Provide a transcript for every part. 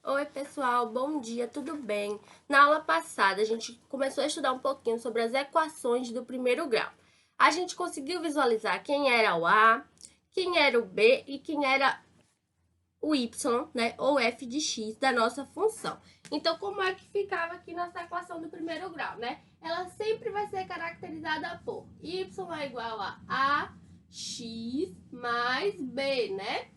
Oi, pessoal, bom dia, tudo bem? Na aula passada, a gente começou a estudar um pouquinho sobre as equações do primeiro grau. A gente conseguiu visualizar quem era o A, quem era o B e quem era o Y, né, ou f de x da nossa função. Então, como é que ficava aqui nossa equação do primeiro grau, né? Ela sempre vai ser caracterizada por y é igual a x mais b, né?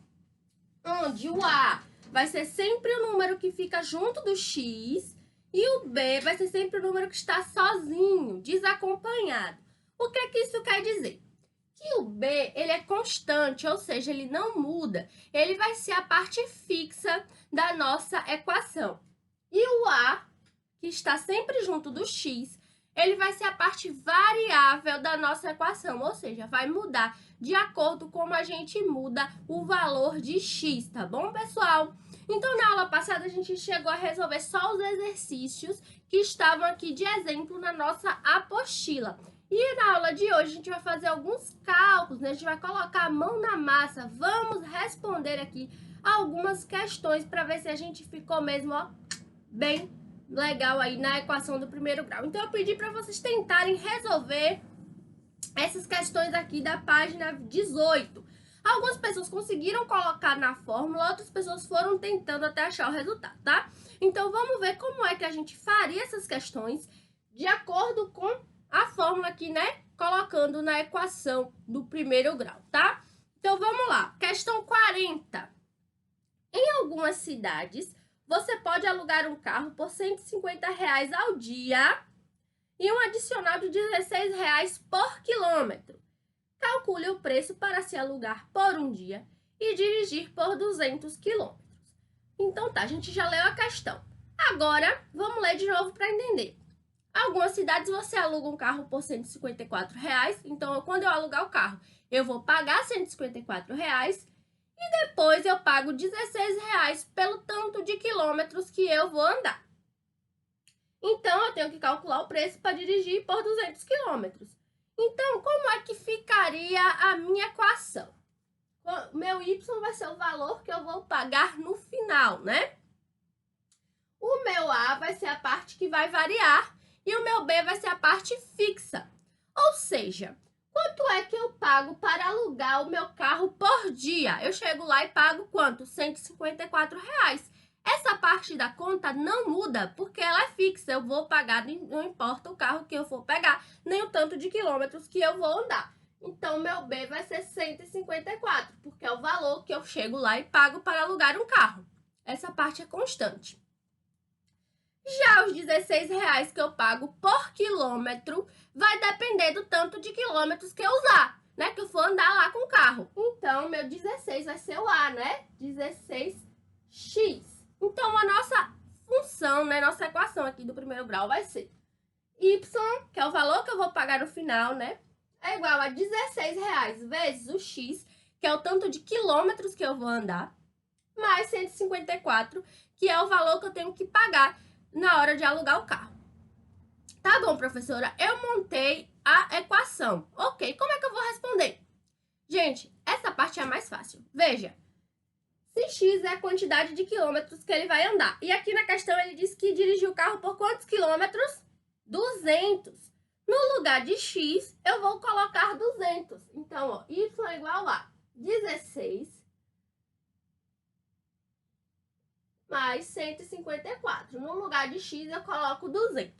Onde o A vai ser sempre o número que fica junto do X e o B vai ser sempre o número que está sozinho, desacompanhado. O que é que isso quer dizer? Que o B ele é constante, ou seja, ele não muda. Ele vai ser a parte fixa da nossa equação. E o A, que está sempre junto do X, ele vai ser a parte variável da nossa equação, ou seja, vai mudar de acordo com como a gente muda o valor de x, tá bom, pessoal? Então, na aula passada, a gente chegou a resolver só os exercícios que estavam aqui de exemplo na nossa apostila. E na aula de hoje, a gente vai fazer alguns cálculos, né? A gente vai colocar a mão na massa, vamos responder aqui algumas questões para ver se a gente ficou mesmo, ó, bem legal aí na equação do primeiro grau. Então, eu pedi para vocês tentarem resolver essas questões aqui da página 18. Algumas pessoas conseguiram colocar na fórmula, outras pessoas foram tentando até achar o resultado, tá? Então, vamos ver como é que a gente faria essas questões de acordo com a fórmula aqui, né? Colocando na equação do primeiro grau, tá? Então, vamos lá. Questão 40. Em algumas cidades, você pode alugar um carro por R$ 150 ao dia e um adicional de R$ 16 por quilômetro. Calcule o preço para se alugar por um dia e dirigir por 200 quilômetros. Então tá, a gente já leu a questão. Agora, vamos ler de novo para entender. Algumas cidades você aluga um carro por R$ 154, então quando eu alugar o carro, eu vou pagar R$ 154 e depois eu pago R$ 16 pelo tanto de quilômetros que eu vou andar. Então, eu tenho que calcular o preço para dirigir por 200 quilômetros. Então, como é que ficaria a minha equação? Meu y vai ser o valor que eu vou pagar no final, né? O meu a vai ser a parte que vai variar e o meu b vai ser a parte fixa. Ou seja, quanto é que eu pago para alugar o meu carro por dia? Eu chego lá e pago quanto? R$ 154. Essa parte da conta não muda, porque ela é fixa. Eu vou pagar, não importa o carro que eu for pegar, nem o tanto de quilômetros que eu vou andar. Então, meu B vai ser 154, porque é o valor que eu chego lá e pago para alugar um carro. Essa parte é constante. Já os R$ 16 que eu pago por quilômetro vai depender do tanto de quilômetros que eu usar, né? Que eu for andar lá com o carro. Então, meu 16 vai ser o A, né? 16x. Então, a nossa função, né? Nossa equação aqui do primeiro grau vai ser y, que é o valor que eu vou pagar no final, né? É igual a R$ 16 vezes o x, que é o tanto de quilômetros que eu vou andar, mais 154, que é o valor que eu tenho que pagar na hora de alugar o carro. Tá bom, professora, eu montei a equação. Ok, como é que eu vou responder? Gente, essa parte é a mais fácil. Veja, se x é a quantidade de quilômetros que ele vai andar. E aqui na questão ele diz que dirigiu o carro por quantos quilômetros? 200. No lugar de x, eu vou colocar 200. Então, ó, y é igual a 16 mais 154. No lugar de x, eu coloco 200.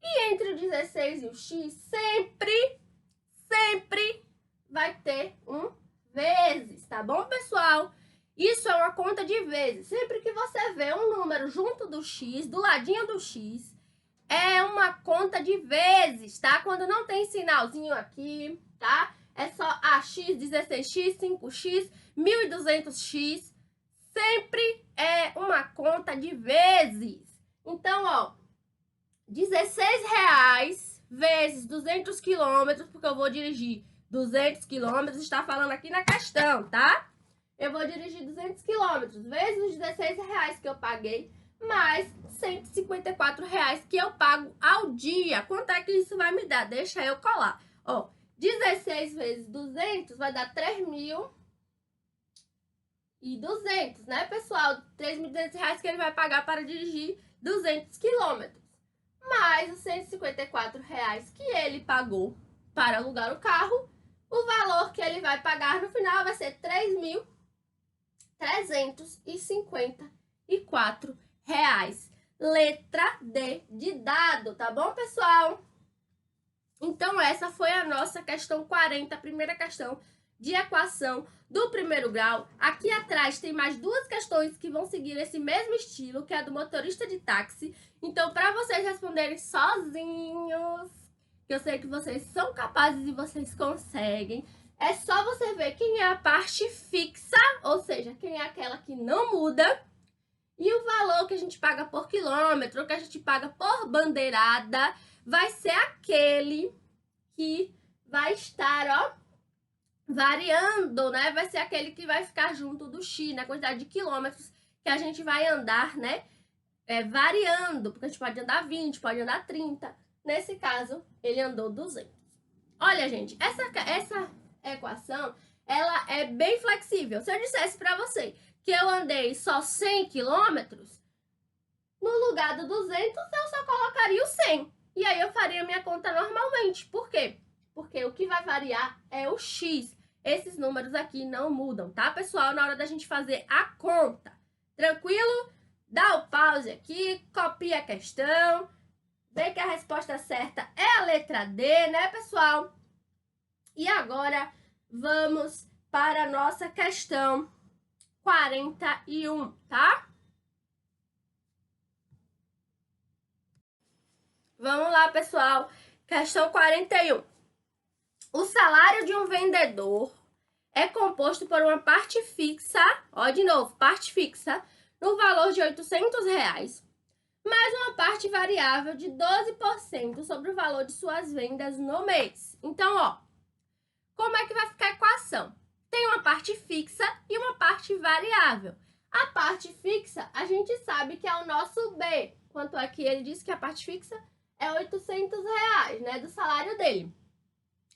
E entre o 16 e o x, sempre vai ter um vezes, tá bom, pessoal? Isso é uma conta de vezes. Sempre que você vê um número junto do x, do ladinho do x, é uma conta de vezes, tá? Quando não tem sinalzinho aqui, tá? É só AX, 16x, 5x, 1200x. Sempre é uma conta de vezes. Então, ó, R$ 16 vezes 200 quilômetros, porque eu vou dirigir 200 quilômetros, está falando aqui na questão, tá? Eu vou dirigir 200 quilômetros vezes os R$ 16 que eu paguei, mais R$ 154 que eu pago ao dia. Quanto é que isso vai me dar? Deixa eu colar. Ó, 16 vezes 200 vai dar 3.000 200, né, pessoal? R$ 3.200 que ele vai pagar para dirigir 200 quilômetros. Mais os R$ 154 que ele pagou para alugar o carro, o valor que ele vai pagar no final vai ser R$ 3.354. Letra D de dado, tá bom, pessoal? Então, essa foi a nossa questão 40, a primeira questão de equação do primeiro grau. Aqui atrás tem mais duas questões que vão seguir esse mesmo estilo, que é a do motorista de táxi. Então, para vocês responderem sozinhos, que eu sei que vocês são capazes e vocês conseguem, é só você ver quem é a parte fixa, ou seja, quem é aquela que não muda, e o valor que a gente paga por quilômetro, que a gente paga por bandeirada, vai ser aquele que vai estar, ó, variando, né? Vai ser aquele que vai ficar junto do X, na quantidade de quilômetros que a gente vai andar, né? Variando, porque a gente pode andar 20, pode andar 30. Nesse caso, ele andou 200. Olha, gente, essa equação, ela é bem flexível. Se eu dissesse para você que eu andei só 100 quilômetros, no lugar do 200, eu só colocaria o 100. E aí eu faria minha conta normalmente. Por quê? Porque o que vai variar é o X. Esses números aqui não mudam, tá, pessoal? Na hora da gente fazer a conta. Tranquilo? Dá o pause aqui, copia a questão. Vê que a resposta certa é a letra D, né, pessoal? E agora, vamos para a nossa questão 41, tá? Vamos lá, pessoal. Questão 41. O salário de um vendedor é composto por uma parte fixa, ó, de novo, parte fixa, no valor de R$ 800, mais uma parte variável de 12% sobre o valor de suas vendas no mês. Então, ó, como é que vai ficar a equação? Tem uma parte fixa e uma parte variável. A parte fixa, a gente sabe que é o nosso B. Quanto é que ele disse que a parte fixa é R$ 800, né, do salário dele.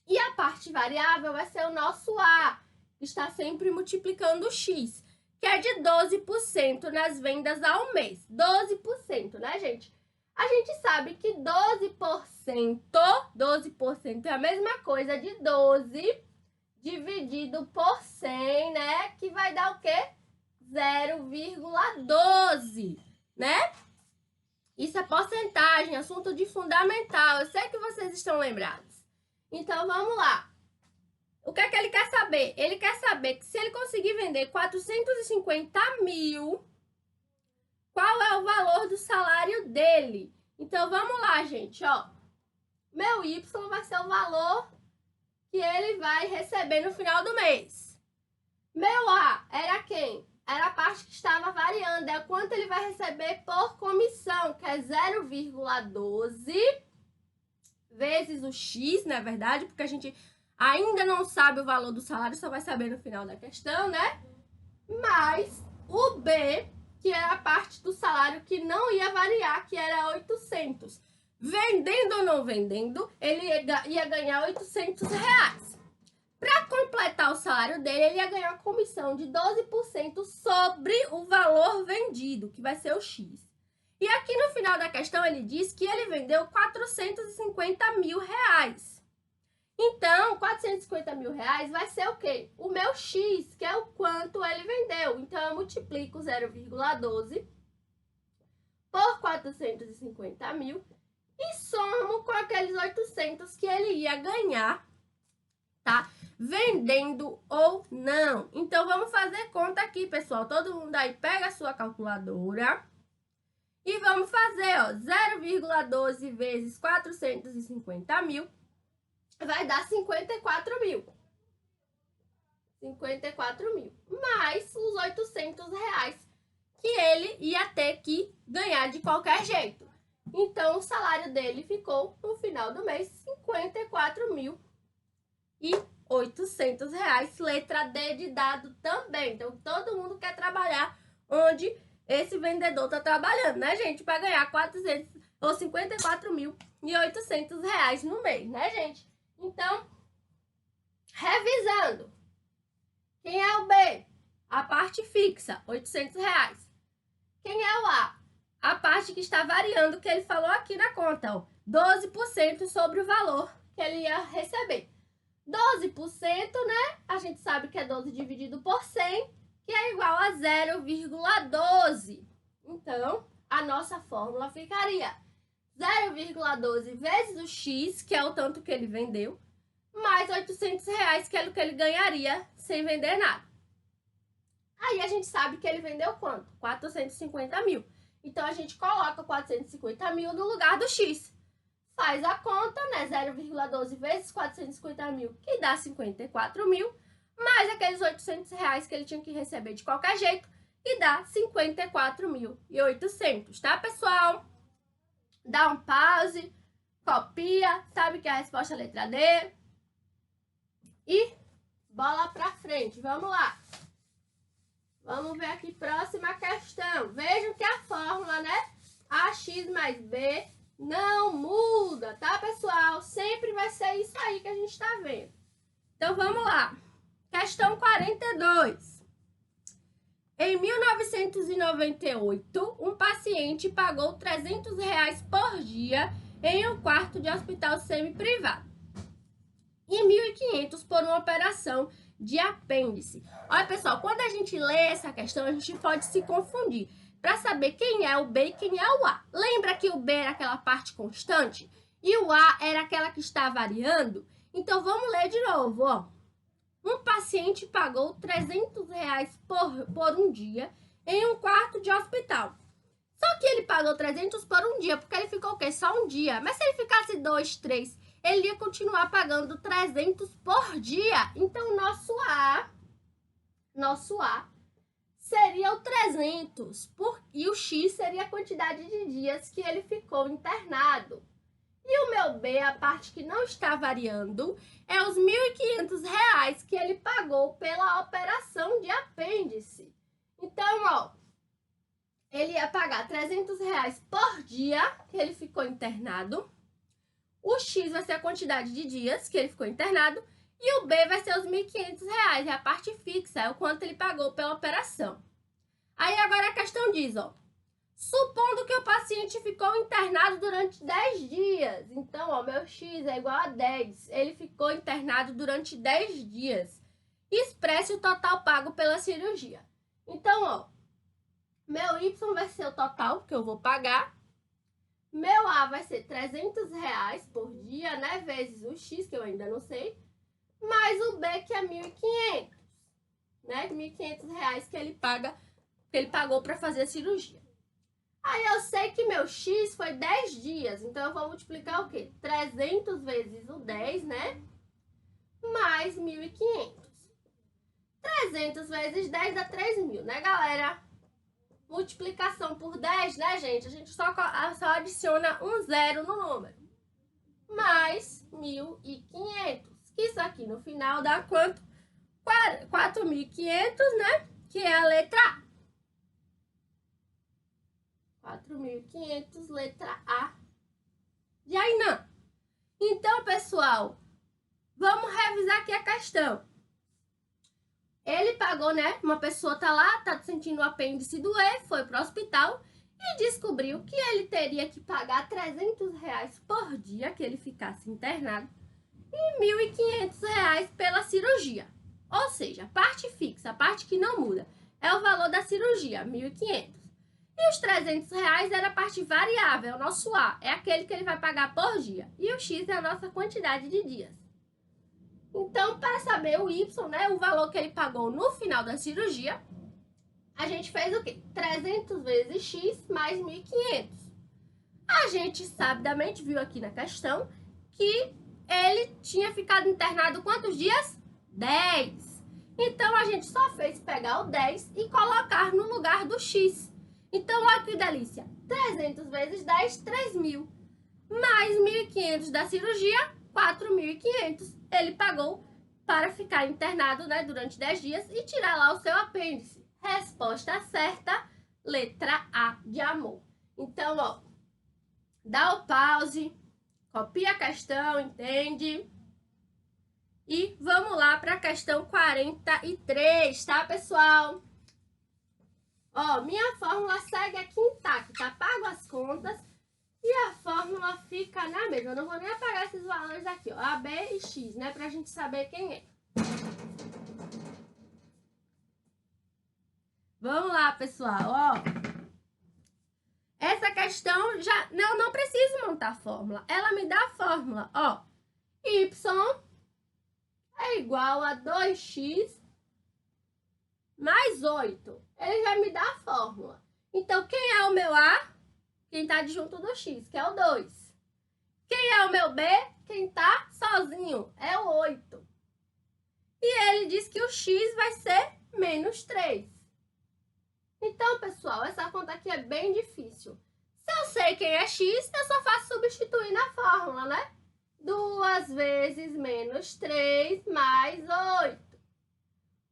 E a parte variável vai ser o nosso A, que está sempre multiplicando o X, que é de 12% nas vendas ao mês. 12%, né, gente? A gente sabe que 12% é a mesma coisa de 12 dividido por 100, né? Que vai dar o quê? 0,12, né? Isso é porcentagem, assunto de fundamental. Eu sei que vocês estão lembrados. Então, vamos lá. O que é que ele quer saber? Ele quer saber que se ele conseguir vender 450 mil, qual é o valor do salário dele? Então, vamos lá, gente, ó. Meu Y vai ser o valor que ele vai receber no final do mês. Meu A era quem? Era a parte que estava variando, é quanto ele vai receber por comissão, que é 0,12 vezes o X, na verdade, porque a gente ainda não sabe o valor do salário, só vai saber no final da questão, né? Mais o B, que era a parte do salário que não ia variar, que era 800. Vendendo ou não vendendo, ele ia ganhar R$ 800. Para completar o salário dele, ele ia ganhar comissão de 12% sobre o valor vendido, que vai ser o X. E aqui no final da questão ele diz que ele vendeu R$ 450 mil. Então, R$ 450 mil vai ser o quê? O meu X, que é o quanto ele vendeu. Então, eu multiplico 0,12 por 450 mil e somo com aqueles 800 que ele ia ganhar, tá? Vendendo ou não. Então, vamos fazer conta aqui, pessoal. Todo mundo aí pega a sua calculadora e vamos fazer, ó, 0,12 vezes 450 mil vai dar 54 mil. 54 mil. Mais os R$ 800 que ele ia ter que ganhar de qualquer jeito. Então, o salário dele ficou, no final do mês, R$ 54.800. Letra D de dado também. Então, todo mundo quer trabalhar onde esse vendedor tá trabalhando, né, gente? Para ganhar R$ 54.800 no mês, né, gente? Então, revisando. Quem é o B? A parte fixa, R$800. Quem é o A? A parte que está variando, que ele falou aqui na conta, ó, 12% sobre o valor que ele ia receber. 12%, né? A gente sabe que é 12 dividido por 100, que é igual a 0,12. Então, a nossa fórmula ficaria 0,12 vezes o X, que é o tanto que ele vendeu, mais R$800, que é o que ele ganharia sem vender nada. Aí a gente sabe que ele vendeu quanto? 450 mil. Então, a gente coloca 450 mil no lugar do X. Faz a conta, né? 0,12 vezes 450 mil, que dá 54 mil, mais aqueles R$800 que ele tinha que receber de qualquer jeito, e dá 54.800, tá, pessoal? Dá um pause, copia, sabe que é a resposta é a letra D. E bola pra frente, vamos lá. Vamos ver aqui, próxima questão. Vejam que a fórmula, né? AX mais B não muda, tá, pessoal? Sempre vai ser isso aí que a gente tá vendo. Então, vamos lá. Questão 42. Em 1998, um paciente pagou R$300 por dia em um quarto de hospital semi-privado e 1.500 por uma operação de apêndice. Olha, pessoal, quando a gente lê essa questão, a gente pode se confundir para saber quem é o B e quem é o A. Lembra que o B era aquela parte constante e o A era aquela que está variando? Então, vamos ler de novo, ó. Um paciente pagou R$300 por um dia em um quarto de hospital. Só que ele pagou 300 por um dia, porque ele ficou o quê? Só um dia. Mas se ele ficasse 2, 3, ele ia continuar pagando 300 por dia. Então, nosso A seria o 300. E o X seria a quantidade de dias que ele ficou internado. E o meu B, a parte que não está variando, é os R$1.500 que ele pagou pela operação de apêndice. Então, ó, ele ia pagar R$300 por dia que ele ficou internado. O X vai ser a quantidade de dias que ele ficou internado. E o B vai ser os R$1.500, é a parte fixa, é o quanto ele pagou pela operação. Aí agora a questão diz, ó. Supondo que o paciente ficou internado durante 10 dias. Então, ó, meu X é igual a 10. Ele ficou internado durante 10 dias. Expresse o total pago pela cirurgia. Então, ó, meu Y vai ser o total que eu vou pagar. Meu A vai ser R$300 por dia, né? Vezes o X, que eu ainda não sei. Mais o B, que é 1.500. Né? R$1.500 que ele pagou para fazer a cirurgia. Aí eu sei que meu X foi 10 dias, então eu vou multiplicar o quê? 300 vezes o 10, né? Mais 1.500. 300 vezes 10 dá 3.000, né, galera? Multiplicação por 10, né, gente? A gente só adiciona um zero no número. Mais 1.500. Isso aqui no final dá quanto? 4.500, né? Que é a letra A. 4.500, letra A de Ainã. Então, pessoal, vamos revisar aqui a questão. Ele pagou, né? Uma pessoa tá lá, tá sentindo o apêndice doer, foi pro hospital e descobriu que ele teria que pagar R$300 por dia que ele ficasse internado e R$1.500 pela cirurgia. Ou seja, a parte fixa, a parte que não muda, é o valor da cirurgia, 1.500. E os R$300 era a parte variável, o nosso A, é aquele que ele vai pagar por dia. E o X é a nossa quantidade de dias. Então, para saber o Y, né, o valor que ele pagou no final da cirurgia, a gente fez o quê? 300 vezes X mais 1.500. A gente sabidamente viu aqui na questão que ele tinha ficado internado quantos dias? 10. Então, a gente só fez pegar o 10 e colocar no lugar do X. Então, olha que delícia. 300 vezes 10, 3.000. Mais 1.500 da cirurgia, 4.500. Ele pagou para ficar internado, né, durante 10 dias e tirar lá o seu apêndice. Resposta certa, letra A de amor. Então, ó, dá o pause, copia a questão, entende? E vamos lá para a questão 43, tá, pessoal? Ó, minha fórmula segue aqui intacta, apago as contas e a fórmula fica na mesma. Eu não vou nem apagar esses valores aqui, ó, A, B e X, né, pra gente saber quem é. Vamos lá, pessoal, ó. Essa questão já... não preciso montar a fórmula. Ela me dá a fórmula, ó. Y é igual a 2x mais 8. Ele já me dá a fórmula. Então, quem é o meu A? Quem tá adjunto do x, que é o 2. Quem é o meu B? Quem tá sozinho, é o 8. E ele diz que o x vai ser menos 3. Então, pessoal, essa conta aqui é bem difícil. Se eu sei quem é x, eu só faço substituir na fórmula, né? 2 vezes menos 3 mais 8.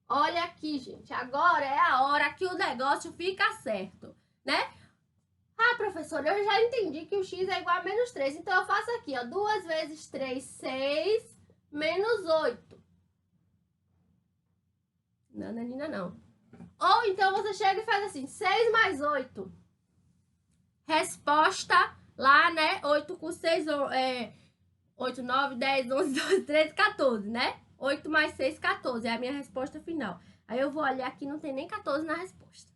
Olha aqui, gente, agora é a hora que o negócio fica certo, né? Ah, professora, eu já entendi que o x é igual a menos 3, então eu faço aqui, ó, 2 vezes 3, 6, menos 8. Não, Nanina, não. Ou então você chega e faz assim, 6 mais 8. Resposta lá, né? 8 com 6, 8, 9, 10, 11, 12, 13, 14, né? 8 mais 6, 14. É a minha resposta final. Aí eu vou olhar aqui, não tem nem 14 na resposta.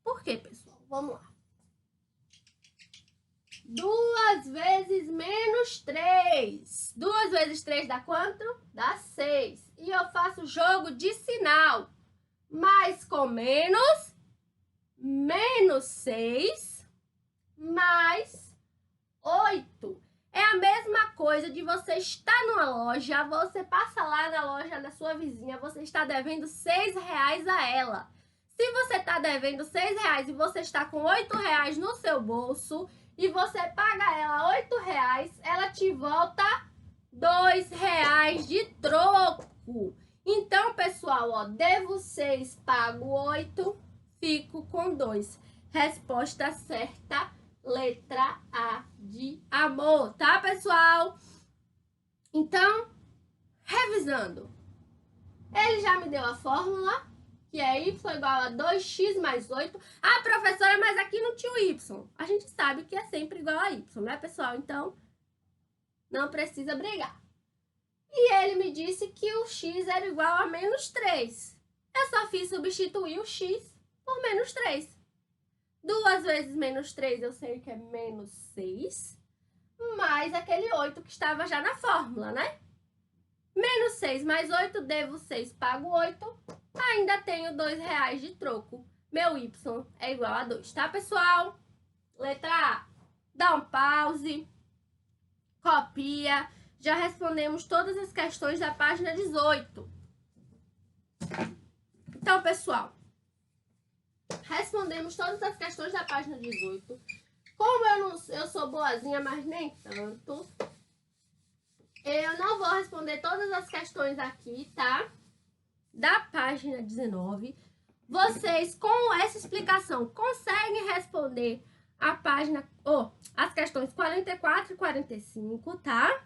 Por quê, pessoal? Vamos lá. 2 vezes menos 3. 2 vezes 3 dá quanto? Dá 6. E eu faço jogo de sinal. Mais com menos, menos 6, mais 8. É a mesma coisa de você estar numa loja, você passa lá na loja da sua vizinha, você está devendo R$6 a ela. Se você está devendo R$6 e você está com R$8 no seu bolso e você paga ela R$8, ela te volta R$2 de troco. Então, pessoal, ó, devo 6, pago 8, fico com 2. Resposta certa, letra A de amor, tá, pessoal? Então, revisando. Ele já me deu a fórmula, que é y igual a 2x mais 8. Ah, professora, mas aqui não tinha o y. A gente sabe que é sempre igual a y, né, pessoal? Então, não precisa brigar. E ele me disse que o x era igual a menos 3. Eu só fiz substituir o x por menos 3. 2 vezes menos 3 eu sei que é menos 6, mais aquele 8 que estava já na fórmula, né? Menos 6 mais 8, devo 6, pago 8, ainda tenho R$2 de troco. Meu y é igual a 2, tá, pessoal? Letra A, dá um pause, copia. Já respondemos todas as questões da página 18. Então, pessoal, respondemos todas as questões da página 18. Como eu sou boazinha, mas nem tanto, eu não vou responder todas as questões aqui, tá? Da página 19. Vocês, com essa explicação, conseguem responder a página, as questões 44 e 45, tá?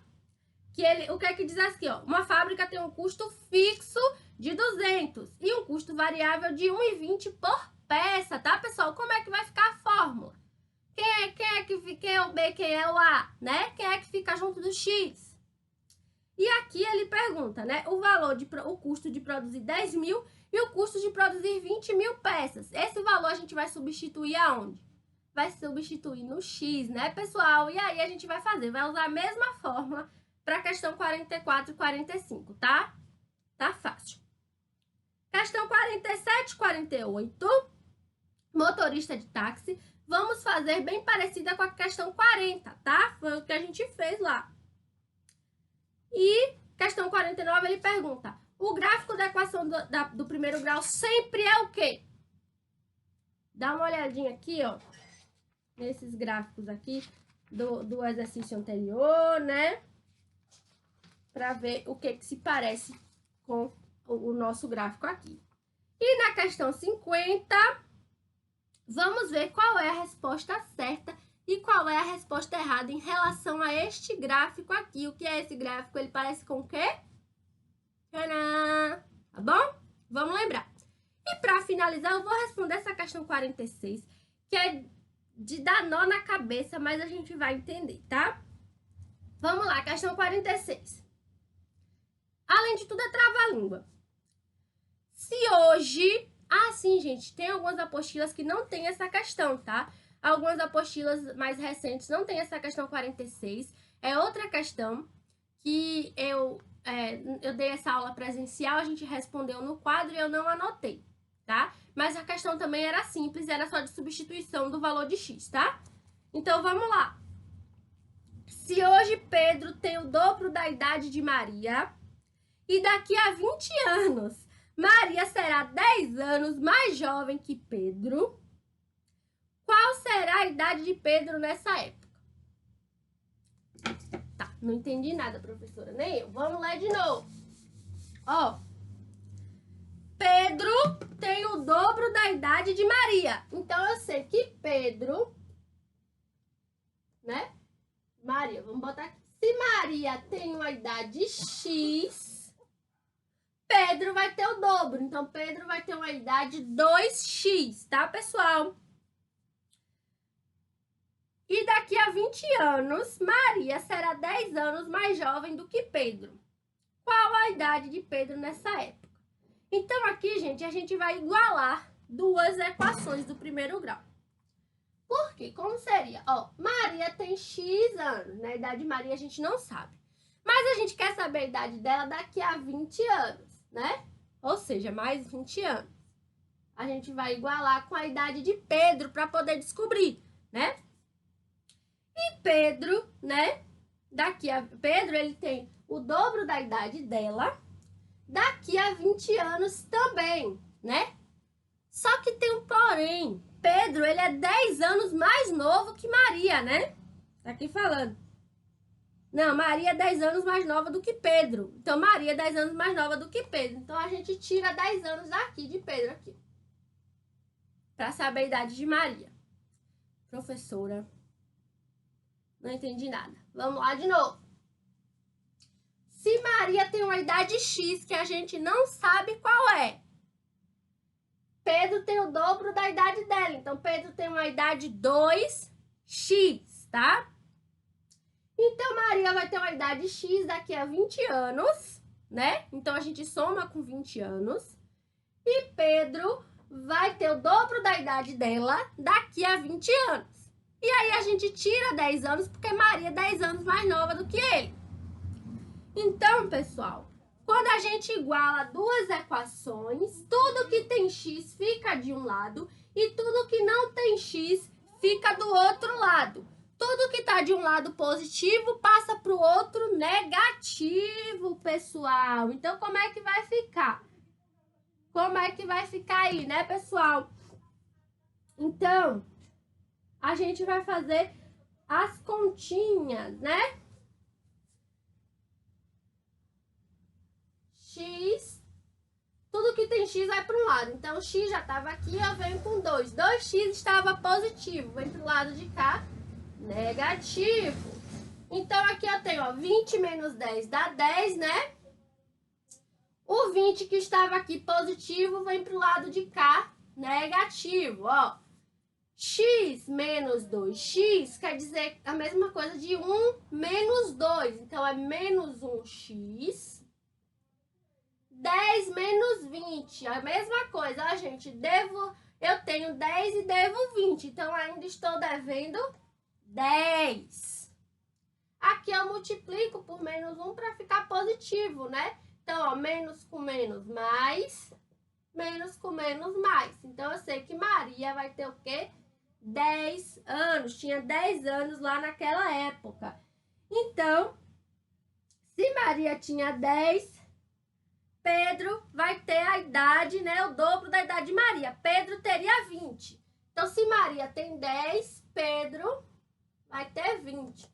O que é que diz aqui, ó? Uma fábrica tem um custo fixo de 200 e um custo variável de 1,20 por peça, tá, pessoal? Como é que vai ficar a fórmula? Quem é o B, quem é o A, né? Quem é que fica junto do X? E aqui ele pergunta, né? O custo de produzir 10 mil e o custo de produzir 20 mil peças. Esse valor a gente vai substituir aonde? Vai substituir no X, né, pessoal? E aí a gente vai usar a mesma fórmula para a questão 44 e 45, tá? Tá fácil. Questão 47 e 48, motorista de táxi. Vamos fazer bem parecida com a questão 40, tá? Foi o que a gente fez lá. E questão 49, ele pergunta, o gráfico da equação do primeiro grau sempre é o quê? Dá uma olhadinha aqui, ó, nesses gráficos aqui do exercício anterior, né? Para ver o que se parece com o nosso gráfico aqui. E na questão 50, vamos ver qual é a resposta certa e qual é a resposta errada em relação a este gráfico aqui. O que é esse gráfico? Ele parece com o quê? Tcharam! Tá bom? Vamos lembrar. E para finalizar, eu vou responder essa questão 46, que é de dar nó na cabeça, mas a gente vai entender, tá? Vamos lá, questão 46. Além de tudo, é trava-língua. Se hoje... Ah, sim, gente, tem algumas apostilas que não tem essa questão, tá? Algumas apostilas mais recentes não tem essa questão 46. É outra questão que eu dei essa aula presencial, a gente respondeu no quadro e eu não anotei, tá? Mas a questão também era simples, era só de substituição do valor de x, tá? Então, vamos lá. Se hoje Pedro tem o dobro da idade de Maria e daqui a 20 anos Maria será 10 anos mais jovem que Pedro, qual será a idade de Pedro nessa época? Tá, não entendi nada, professora, nem eu. Vamos ler de novo. Ó, Pedro tem o dobro da idade de Maria. Então, eu sei que Pedro, né? Maria, vamos botar aqui. Se Maria tem uma idade X, Pedro vai ter o dobro. Então, Pedro vai ter uma idade 2x, tá, pessoal? E daqui a 20 anos, Maria será 10 anos mais jovem do que Pedro. Qual a idade de Pedro nessa época? Então, aqui, gente, a gente vai igualar duas equações do primeiro grau. Por quê? Como seria? Ó, Maria tem X anos, né? A idade de Maria a gente não sabe. Mas a gente quer saber a idade dela daqui a 20 anos, né? Ou seja, mais 20 anos. A gente vai igualar com a idade de Pedro para poder descobrir, né? E Pedro, né? Pedro, ele tem o dobro da idade dela daqui a 20 anos também, né? Só que tem um porém. Pedro, ele é 10 anos mais novo que Maria, né? Tá aqui falando. Não, Maria é 10 anos mais nova do que Pedro. Então, Maria é 10 anos mais nova do que Pedro. Então, a gente tira 10 anos daqui de Pedro aqui. Pra saber a idade de Maria. Professora, não entendi nada. Vamos lá de novo. Se Maria tem uma idade X que a gente não sabe qual é, Pedro tem o dobro da idade dela. Então, Pedro tem uma idade 2x, tá? Então, Maria vai ter uma idade X daqui a 20 anos, né? Então, a gente soma com 20 anos. E Pedro vai ter o dobro da idade dela daqui a 20 anos. E aí, a gente tira 10 anos, porque Maria é 10 anos mais nova do que ele. Então, pessoal, quando a gente iguala duas equações, tudo que tem x fica de um lado e tudo que não tem x fica do outro lado. Tudo que tá de um lado positivo passa para o outro negativo, pessoal. Então, como é que vai ficar? Como é que vai ficar aí, né, pessoal? Então, a gente vai fazer as continhas, né? X, tudo que tem X vai para um lado. Então, X já estava aqui, eu venho com 2. 2x estava positivo, vem para o lado de cá, negativo. Então, aqui eu tenho, ó, 20 menos 10 dá 10, né? O 20 que estava aqui positivo vem para o lado de cá, negativo, ó. X menos 2x quer dizer a mesma coisa de 1 menos 2. Então, é menos 1x. 10 menos 20, a mesma coisa, ó, gente, eu tenho 10 e devo 20, então ainda estou devendo 10. Aqui eu multiplico por menos 1 para ficar positivo, né? Então, ó, menos com menos mais, menos com menos mais. Então, eu sei que Maria vai ter o quê? 10 anos, tinha 10 anos lá naquela época. Então, se Maria tinha 10... Pedro vai ter a idade, né, o dobro da idade de Maria. Pedro teria 20. Então, se Maria tem 10, Pedro vai ter 20.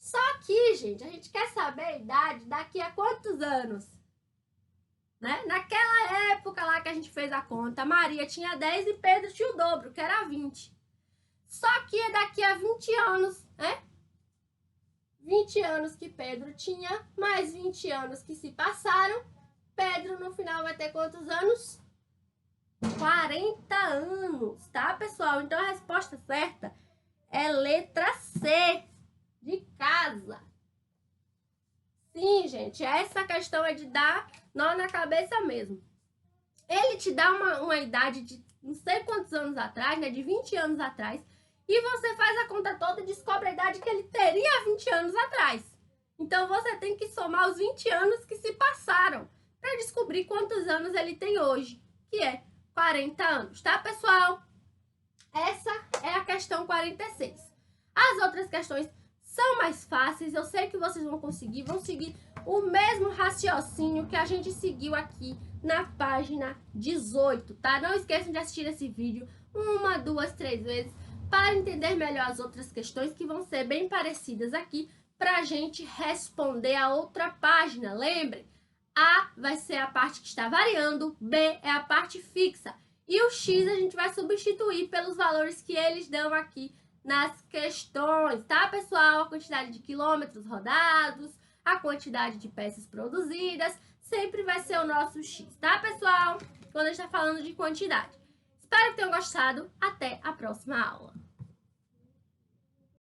Só que, gente, a gente quer saber a idade daqui a quantos anos? Né? Naquela época lá que a gente fez a conta, Maria tinha 10 e Pedro tinha o dobro, que era 20. Só que é daqui a 20 anos, né? 20 anos que Pedro tinha, mais 20 anos que se passaram, Pedro no final vai ter quantos anos? 40 anos, tá, pessoal? Então a resposta certa é letra C, de casa. Sim, gente, essa questão é de dar nó na cabeça mesmo. Ele te dá uma idade de não sei quantos anos atrás, né, de 20 anos atrás, e você faz a conta toda e descobre a idade que ele teria 20 anos atrás. Então você tem que somar os 20 anos que se passaram para descobrir quantos anos ele tem hoje, que é 40 anos, tá, pessoal? Essa é a questão 46. As outras questões são mais fáceis, eu sei que vocês vão seguir o mesmo raciocínio que a gente seguiu aqui na página 18, tá? Não esqueçam de assistir esse vídeo 1, 2, 3 vezes para entender melhor as outras questões que vão ser bem parecidas aqui para a gente responder a outra página. Lembre, A vai ser a parte que está variando, B é a parte fixa. E o X a gente vai substituir pelos valores que eles dão aqui nas questões, tá, pessoal? A quantidade de quilômetros rodados, a quantidade de peças produzidas, sempre vai ser o nosso X, tá, pessoal? Quando a gente está falando de quantidade. Espero que tenham gostado. Até a próxima aula.